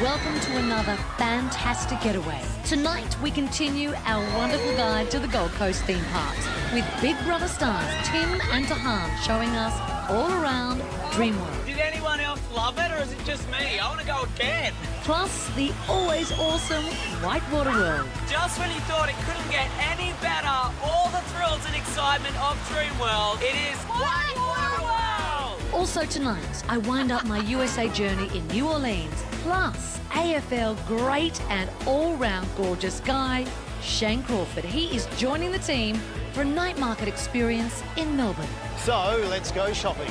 welcome to another fantastic getaway. Tonight we continue our wonderful guide to the Gold Coast theme parks with Big Brother stars Tim and Tahan showing us all around Dreamworld. Did anyone else love it or is it just me? I want to go again. Plus the always awesome Whitewater World. Just when you thought it couldn't get any better, all the thrills and excitement of Dreamworld, it is Whitewater World! Also tonight, I wind up my USA journey in New Orleans, plus AFL great and all-round gorgeous guy, Shane Crawford. He is joining the team for a night market experience in Melbourne. So, let's go shopping.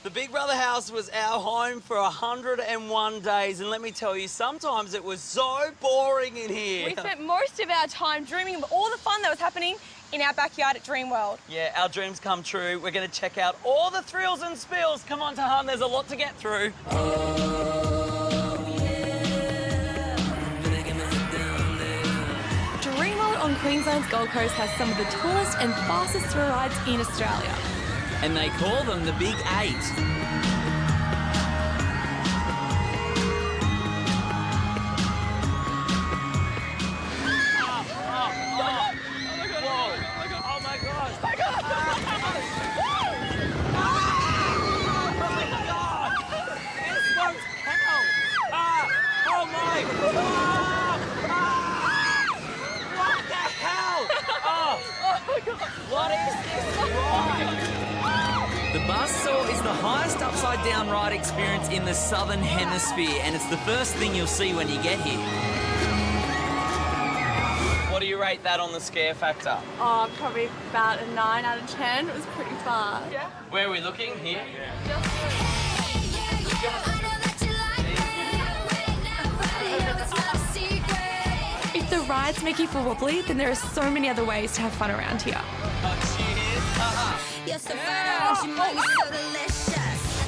The Big Brother house was our home for 101 days, and let me tell you, sometimes it was so boring in here. We spent most of our time dreaming of all the fun that was happening in our backyard at Dreamworld. Yeah, our dreams come true. We're going to check out all the thrills and spills. Come on, Tahan, there's a lot to get through. Dreamworld on Queensland's Gold Coast has some of the tallest and fastest thrill rides in Australia. And they call them the Big Eight. What is this ride? The Buzzsaw is the highest upside-down ride experience in the Southern Hemisphere, and it's the first thing you'll see when you get here. What do you rate that on the scare factor? Oh, probably about a 9 out of 10. It was pretty fun. Yeah. Where are we looking? Here? If the rides make you feel wobbly, then there are so many other ways to have fun around here.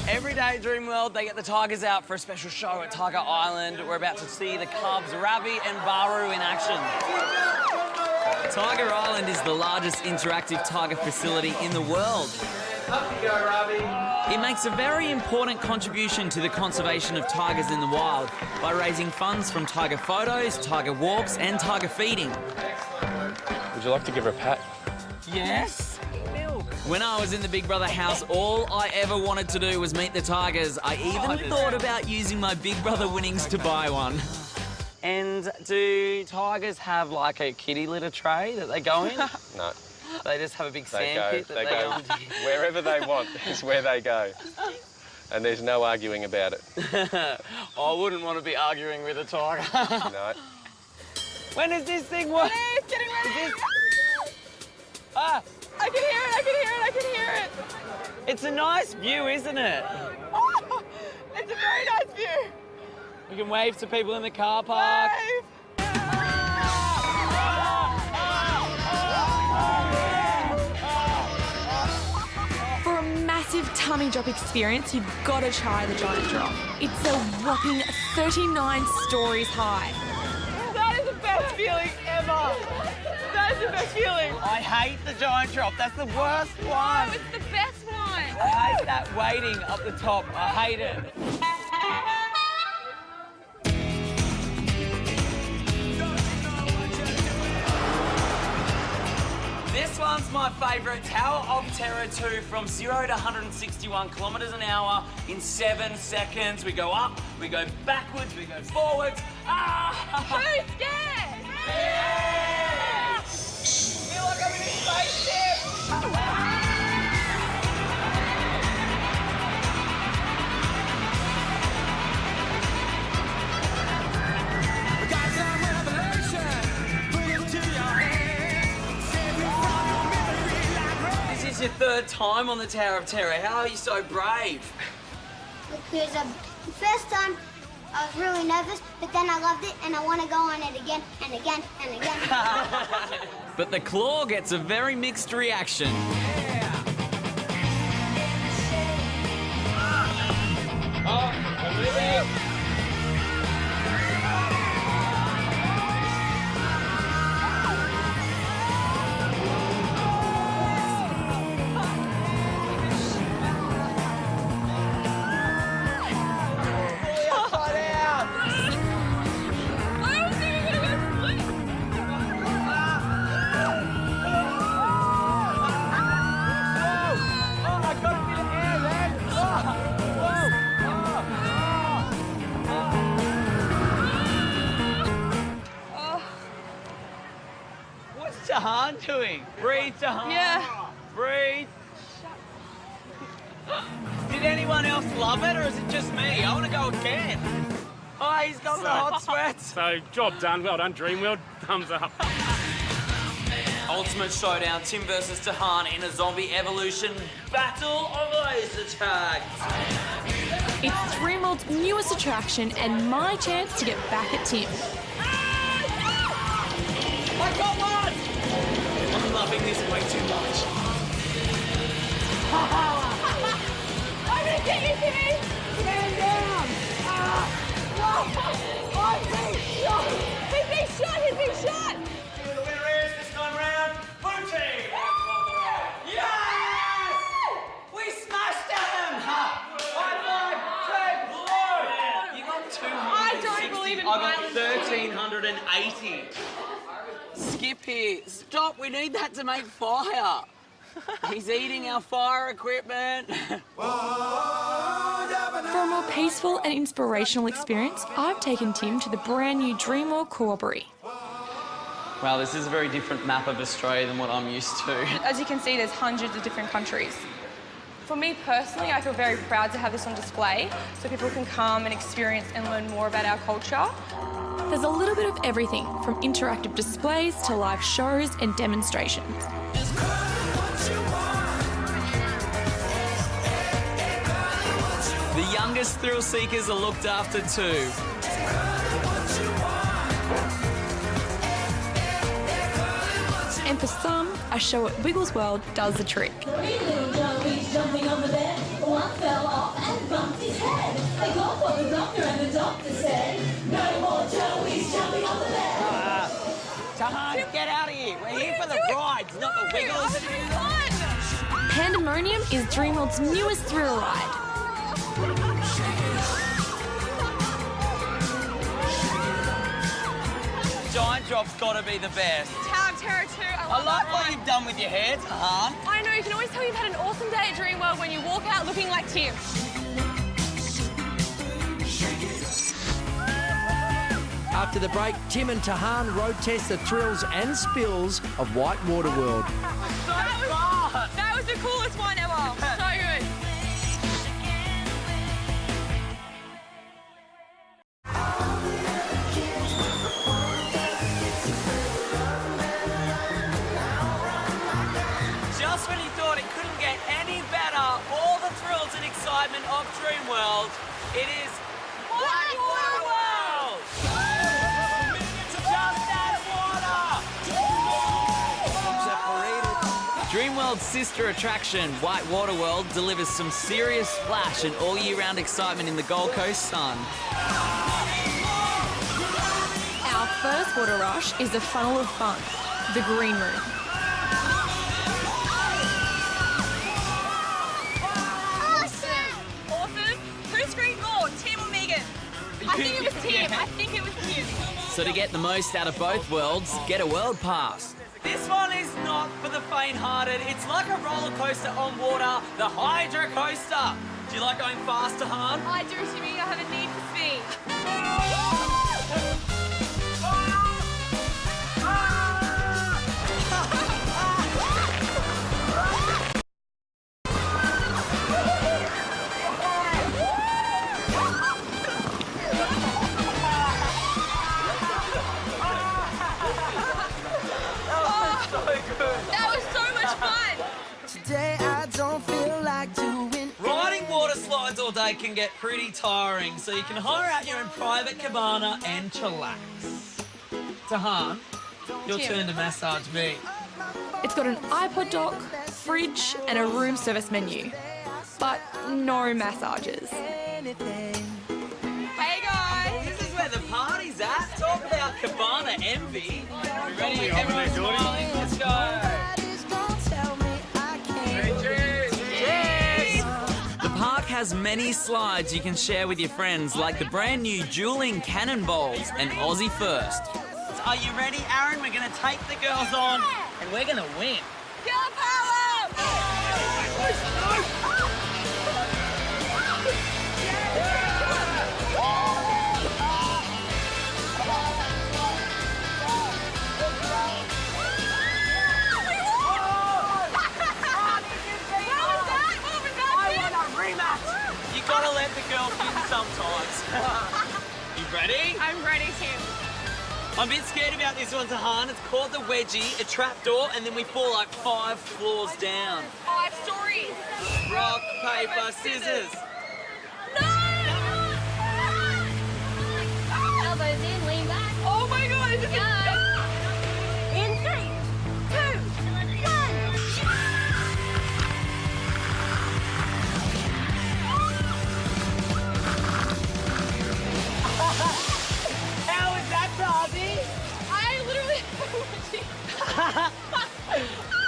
Every day at Dreamworld, they get the tigers out for a special show at Tiger Island. We're about to see the cubs, Ravi and Baru, in action. Tiger Island is the largest interactive tiger facility in the world. Up you go, Ravi. It makes a very important contribution to the conservation of tigers in the wild by raising funds from tiger photos, tiger walks and tiger feeding. Would you like to give her a pat? Yes. When I was in the Big Brother house, all I ever wanted to do was meet the tigers. I even thought about using my Big Brother winnings to buy one. And do tigers have, like, a kitty litter tray that they go in? No. They just have a big sand pit that they go into? Wherever they want is where they go. And there's no arguing about it. I wouldn't want to be arguing with a tiger. No. When is this thing work? It's getting ready! Ah! I can hear it, I can hear it, I can hear it! It's a nice view, isn't it? Oh, it's a very nice view! We can wave to people in the car park. Wave. For a massive tummy drop experience, you've got to try the giant drop. It's a whopping 39 stories high. That is the best feeling ever! That is the best feeling! I hate the giant drop. That's the worst one. No, it's the best one! I hate that waiting up the top. I hate it. This one's my favourite, Tower of Terror 2, from 0 to 161 kilometres an hour in 7 seconds. We go up, we go backwards, we go forwards. Ah! Who's scared? Yeah! Feel like I'm in a spaceship! This is your third time on the Tower of Terror. How are you so brave? Because the first time I was really nervous, but then I loved it and I want to go on it again and again and again. But the claw gets a very mixed reaction. Yeah. Oh, I'm moving. Tahan doing? Breathe, Tahan. Yeah. Breathe. Did anyone else love it, or is it just me? I want to go again. Oh, he's got the hot sweats. So, job done. Well done, Dreamworld. Thumbs up. Ultimate showdown, Tim versus Tahan in a zombie evolution battle of laser tag. It's Dreamworld's newest attraction and my chance to get back at Tim. I got one! I'm loving this way too much. I'm gonna get you, Timmy! Stand down! He's being shot! He's being shot! The winner is, this time round, blue team! Yes! We smashed them! High five, blue! You got 260. I don't believe in I got violence. 1,380. Skip here. Stop, we need that to make fire. He's eating our fire equipment. For a more peaceful and inspirational experience, I've taken Tim to the brand new Dreamworld Corroboree. Wow, this is a very different map of Australia than what I'm used to. As you can see, there's hundreds of different countries. For me personally, I feel very proud to have this on display so people can come and experience and learn more about our culture. There's a little bit of everything, from interactive displays to live shows and demonstrations. The youngest thrill seekers are looked after too. And for some, a show at Wiggles World does the trick. Three little dummies jumping on the bed. One fell off and bumped his head. They called for the doctor and the doctor said, no more Joeys jumping on the bed. Tahan, get out of here. We're here for the rides, not the wiggles. Pandemonium is Dreamworld's newest thrill ride. Giant drop's gotta be the best. Tower of Terror 2, I like what you've done with your hair, Tahan. I know, you can always tell you've had an awesome day at Dreamworld when you walk out looking like Tim. After the break, Tim and Tahan road test the thrills and spills of Whitewater World. That was the coolest one ever. So good. Just when you thought it couldn't get any better, all the thrills and excitement of Dreamworld, it is Whitewater World! Just add water! Dreamworld's sister attraction, Whitewater World, delivers some serious splash and all-year-round excitement in the Gold Coast sun. Our first water rush is the funnel of fun, the green room. Awesome. Who screamed more, Tim or Megan? I think it was Tim. I think it was Tim. So to get the most out of both worlds, get a world pass. This one is not for the faint-hearted. It's like a roller coaster on water, the Hydra Coaster. Do you like going faster, Han? I do, Timmy. I have a need for speed. That was so much fun! Today I don't feel like doing. Riding water slides all day can get pretty tiring, so you can hire out your own private cabana and chillax. Tahan, your Tim. turn to massage me. It's got an iPod dock, fridge, and a room service menu. But no massages. Hey guys! This is where the party's at. Talk about cabana envy. You ready? Everyone smiling. Let's go. The park has many slides you can share with your friends, like the brand new dueling cannonballs and Aussie First. Are you ready, Aaron? We're going to take the girls on, and we're going to win. Girl power! You ready? I'm ready, Tim. I'm a bit scared about this one, Tahan. It's called the wedgie, a trapdoor, and then we fall like 5 floors down. 5 stories. Rock, paper, scissors. Elbows in, lean back. Oh my God, this is In 3, 2, 1. How is that, Darby? I literally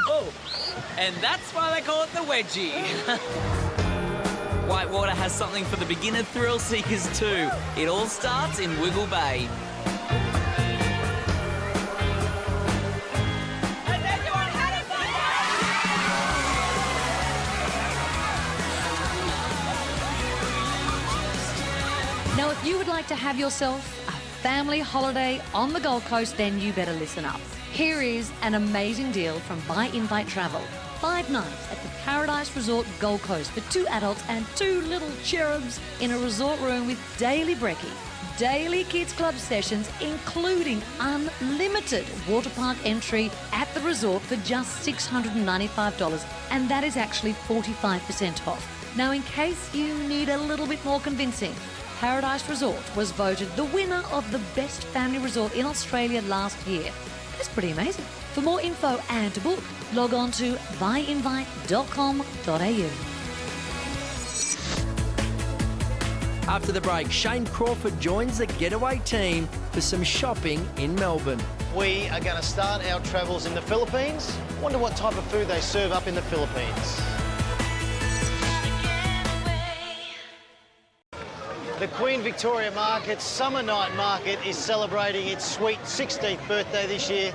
Oh, and that's why they call it the wedgie. Whitewater has something for the beginner thrill seekers too. It all starts in Wiggle Bay. Now, if you would like to have yourself a family holiday on the Gold Coast, then you better listen up. Here is an amazing deal from in5 Travel. 5 nights at the Paradise Resort Gold Coast for 2 adults and 2 little cherubs in a resort room with daily brekkie, daily kids club sessions, including unlimited water park entry at the resort for just $695, and that is actually 45% off. Now, in case you need a little bit more convincing, Paradise Resort was voted the winner of the best family resort in Australia last year. That's pretty amazing. For more info and to book, log on to byinvite.com.au. After the break, Shane Crawford joins the Getaway team for some shopping in Melbourne. We are going to start our travels in the Philippines. Wonder what type of food they serve up in the Philippines. The Queen Victoria Market's Summer Night Market is celebrating its sweet 16th birthday this year,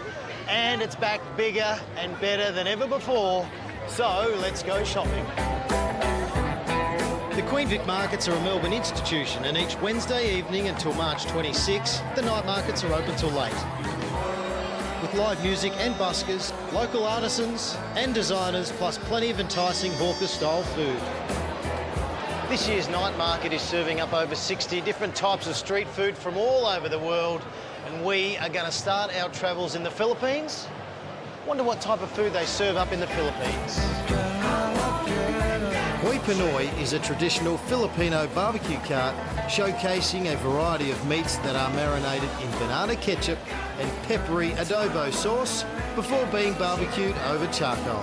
and it's back bigger and better than ever before. So let's go shopping. The Queen Vic Markets are a Melbourne institution, and each Wednesday evening until March 26, the night markets are open till late. With live music and buskers, local artisans and designers, plus plenty of enticing hawker-style food. This year's night market is serving up over 60 different types of street food from all over the world, and we are going to start our travels in the Philippines. Wonder what type of food they serve up in the Philippines. Hoi Pinoy is a traditional Filipino barbecue cart showcasing a variety of meats that are marinated in banana ketchup and peppery adobo sauce before being barbecued over charcoal.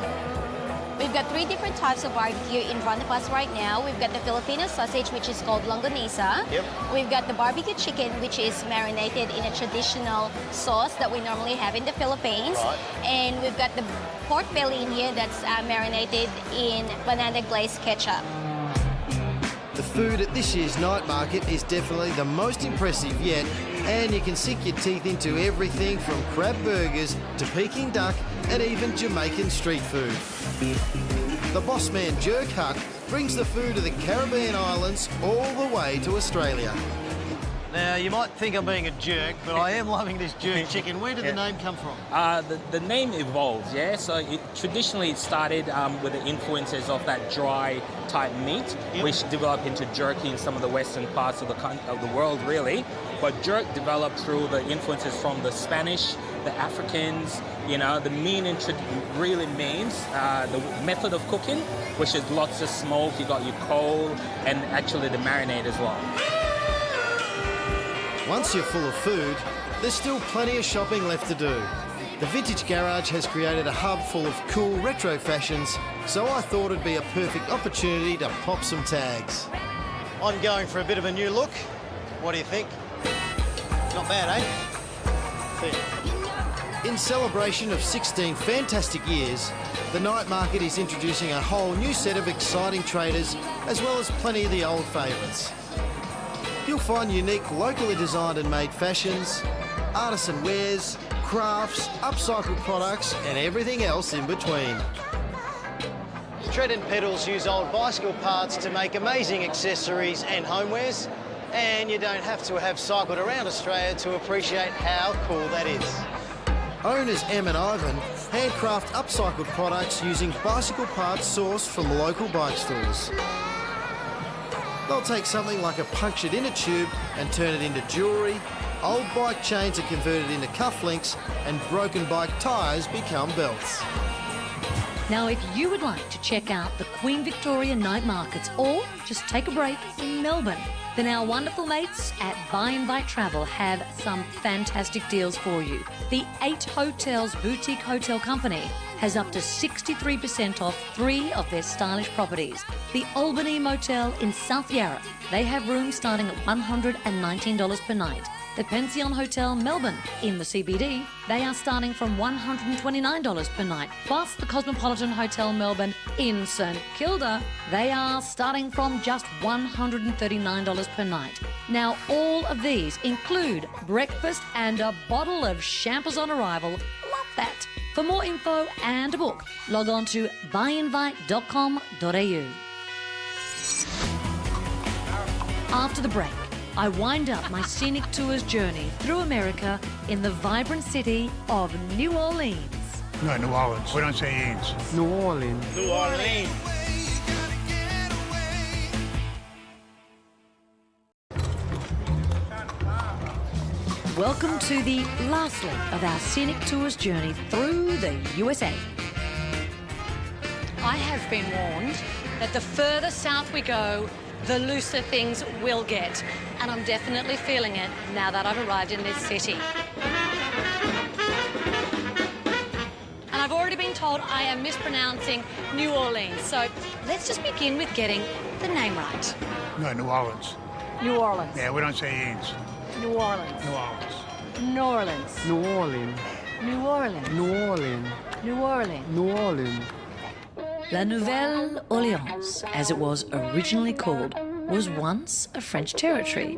We've got 3 different types of barbecue in front of us right now. We've got the Filipino sausage, which is called longanisa. Yep. We've got the barbecue chicken, which is marinated in a traditional sauce that we normally have in the Philippines. Right. And we've got the pork belly in here that's marinated in banana glazed ketchup. The food at this year's night market is definitely the most impressive yet, and you can sink your teeth into everything from crab burgers to Peking duck and even Jamaican street food. The boss man Jerk Hut brings the food of the Caribbean islands all the way to Australia. Now, you might think I'm being a jerk, but I am loving this jerk chicken. Where did the name come from? The name evolves, yeah? So traditionally it started with the influences of that dry type meat, which developed into jerky in some of the western parts of the world, really. But jerk developed through the influences from the Spanish, the Africans, you know, the meaning really means the method of cooking, which is lots of smoke, you got your coal, and actually the marinade as well. Once you're full of food, there's still plenty of shopping left to do. The Vintage Garage has created a hub full of cool retro fashions, so I thought it'd be a perfect opportunity to pop some tags. I'm going for a bit of a new look. What do you think? Not bad, eh? In celebration of 16 fantastic years, the night market is introducing a whole new set of exciting traders, as well as plenty of the old favourites. You'll find unique, locally designed and made fashions, artisan wares, crafts, upcycled products and everything else in between. Tread and Pedals use old bicycle parts to make amazing accessories and homewares, and you don't have to have cycled around Australia to appreciate how cool that is. Owners Em and Ivan handcraft upcycled products using bicycle parts sourced from local bike stores. They'll take something like a punctured inner tube and turn it into jewellery, old bike chains are converted into cufflinks, and broken bike tyres become belts. Now, if you would like to check out the Queen Victoria night markets or just take a break in Melbourne, then our wonderful mates at in5 Travel have some fantastic deals for you. The 8 Hotels Boutique Hotel Company has up to 63% off 3 of their stylish properties. The Albany Motel in South Yarra, they have rooms starting at $119 per night. The Pension Hotel Melbourne in the CBD, they are starting from $129 per night. Plus the Cosmopolitan Hotel Melbourne in St Kilda, they are starting from just $139 per night. Now, all of these include breakfast and a bottle of champers on arrival. Love that. For more info and a book, log on to buyinvite.com.au. After the break, I wind up my scenic tours journey through America in the vibrant city of New Orleans. No, New Orleans. We don't say Ains. New Orleans. New Orleans. Welcome to the last leg of our scenic tours journey through the USA. I have been warned that the further south we go, the looser things will get. And I'm definitely feeling it now that I've arrived in this city. And I've already been told I am mispronouncing New Orleans. So let's just begin with getting the name right. No, New Orleans. New Orleans. Yeah, we don't say Ains. New Orleans. New Orleans. New Orleans. New Orleans. New Orleans. New Orleans. New Orleans. New Orleans. La Nouvelle Orleans, as it was originally called, was once a French territory.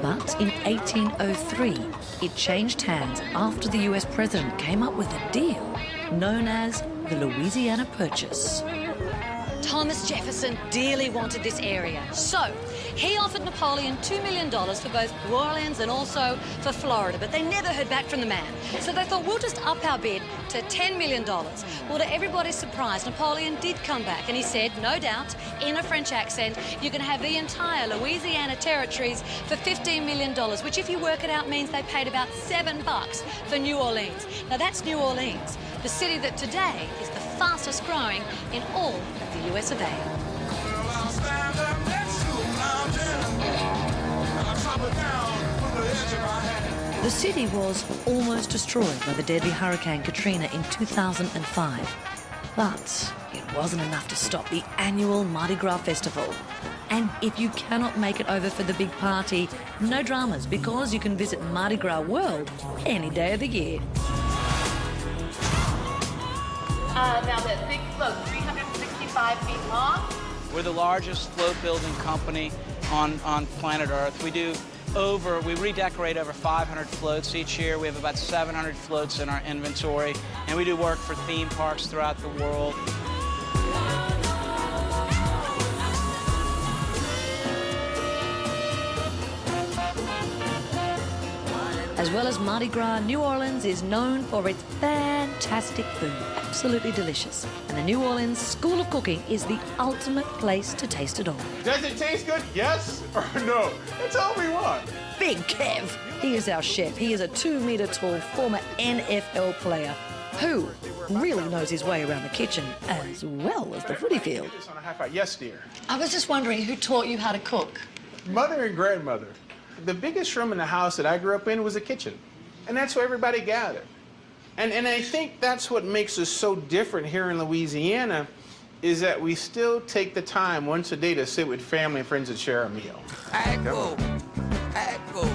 But in 1803, it changed hands after the US president came up with a deal known as the Louisiana Purchase. Thomas Jefferson dearly wanted this area, so he offered Napoleon $2 million for both New Orleans and also for Florida, but they never heard back from the man. So they thought, we'll just up our bid to $10 million. Well, to everybody's surprise, Napoleon did come back and he said, no doubt, in a French accent, you can have the entire Louisiana territories for $15 million, which if you work it out means they paid about $7 for New Orleans. Now that's New Orleans, the city that today is the fastest growing in all of the US of A. The city was almost destroyed by the deadly Hurricane Katrina in 2005. But it wasn't enough to stop the annual Mardi Gras Festival. And if you cannot make it over for the big party, no dramas, because you can visit Mardi Gras World any day of the year. Now that big float, 365 feet long. We're the largest float building company on planet Earth. We redecorate over 500 floats each year. We have about 700 floats in our inventory, and we do work for theme parks throughout the world. As well as Mardi Gras, New Orleans is known for its fantastic food. Absolutely delicious. And the New Orleans School of Cooking is the ultimate place to taste it all. Does it taste good? Yes or no? That's all we want. Big Kev. He is our chef. He is a 2-metre-tall former NFL player who really knows his way around the kitchen as well as the footy field. Yes, dear. I was just wondering who taught you how to cook? Mother and grandmother. The biggest room in the house that I grew up in was a kitchen. And that's where everybody gathered. And I think that's what makes us so different here in Louisiana, is that we still take the time once a day to sit with family and friends and share a meal.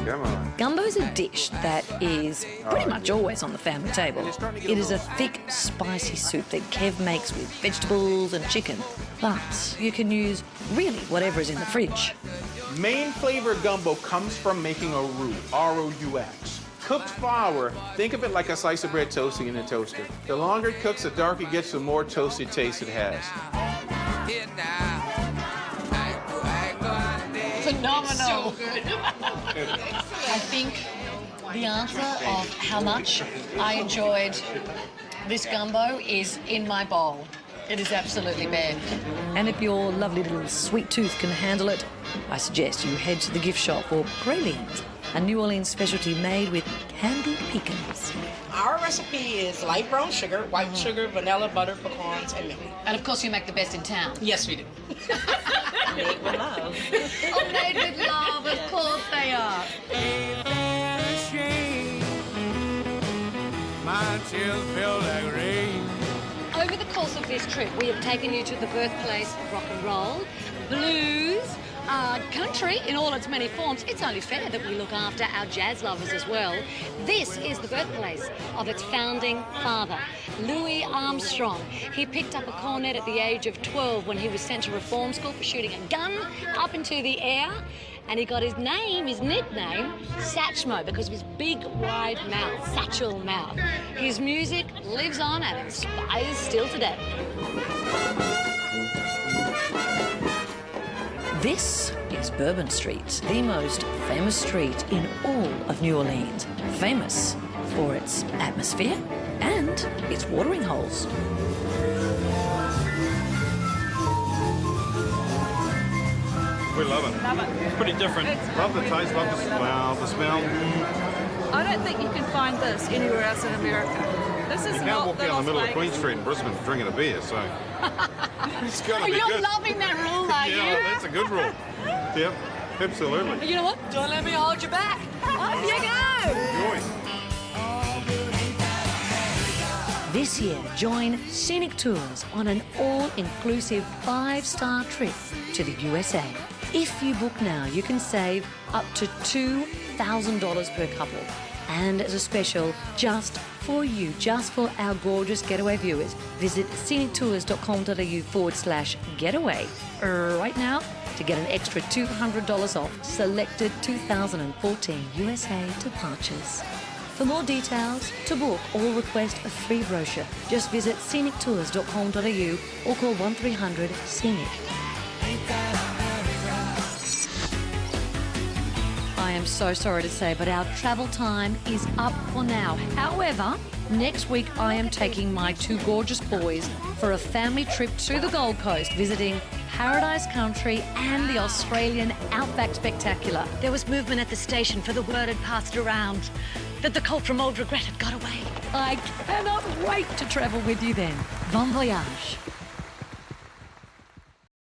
Come on. Gumbo is a dish that is pretty much always on the family table. It is a thick, spicy soup that Kev makes with vegetables and chicken. But you can use really whatever is in the fridge. Main flavor gumbo comes from making a roux, R-O-U-X. Cooked flour, think of it like a slice of bread toasting in a toaster. The longer it cooks, the darker it gets, the more toasted taste it has. Phenomenal. So good. I think the answer of how much I enjoyed this gumbo is in my bowl. It is absolutely bad. And if your lovely little sweet tooth can handle it, I suggest you head to the gift shop for pralines, a New Orleans specialty made with candied pecans. Our recipe is light brown sugar, white sugar, vanilla, butter, pecans, and milk. And of course you make the best in town. Yes, we do. Made with love. Oh, made with love, of course they are. My tears feel like rain. Over the course of this trip, we have taken you to the birthplace of rock and roll, blues, country in all its many forms. It's only fair that we look after our jazz lovers as well. This is the birthplace of its founding father, Louis Armstrong. He picked up a cornet at the age of 12 when he was sent to reform school for shooting a gun up into the air. And he got his nickname, Satchmo, because of his big, wide mouth, satchel mouth. His music lives on and inspires still today. This is Bourbon Street, the most famous street in all of New Orleans. Famous for its atmosphere and its watering holes. We love it. Love it. It's pretty different. Love the taste, love the smell. I don't think you can find this anywhere else in America. This is You not can't walk the down the Las middle of Vegas. Queen Street in Brisbane drinking a beer, so it's got to be You're good. loving that rule, are you? Yeah, that's a good rule. Yep, absolutely. You know what? Don't let me hold you back. Off you go. Enjoy. This year, join Scenic Tours on an all-inclusive 5-star trip to the USA. If you book now, you can save up to $2,000 per couple. And as a special, just for you, just for our gorgeous getaway viewers, visit scenictours.com.au/getaway right now to get an extra $200 off selected 2014 USA departures. For more details, to book or request a free brochure, just visit scenictours.com.au or call 1300 Scenic. I am so sorry to say, but our travel time is up for now. However, next week I am taking my two gorgeous boys for a family trip to the Gold Coast, visiting Paradise Country and the Australian Outback Spectacular. There was movement at the station, for the word had passed around that the cult from Old Regret had got away. I cannot wait to travel with you then. Bon voyage.